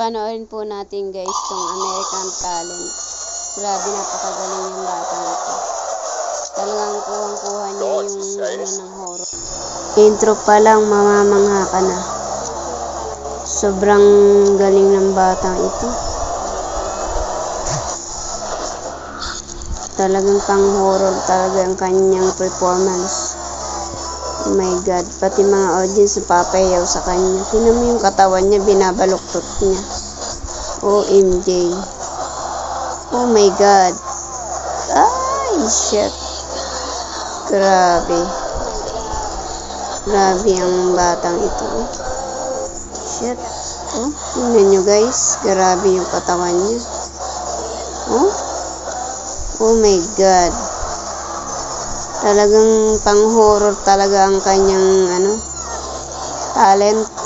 Panoorin po natin guys tong American Talent. Grabe, napakagaling yung batang ito. Talagang kuhang-kuha niya yung ng horror. Intro pa lang mamamangha ka na. Sobrang galing ng batang ito. Talagang pang-horror talaga ang kanyang performance. Oh my God, pati mga audience napapayaw sa kanya. Tingnan mo yung katawan niya, binabaluktot niya. OMG. Oh my God. Ay, shit. Grabe. Grabe ang batang ito. Shit. Oh, tingnan nyo guys. Grabe yung katawan niya. Oh. Oh my God. Talagang pang-horror talaga ang kanyang talent.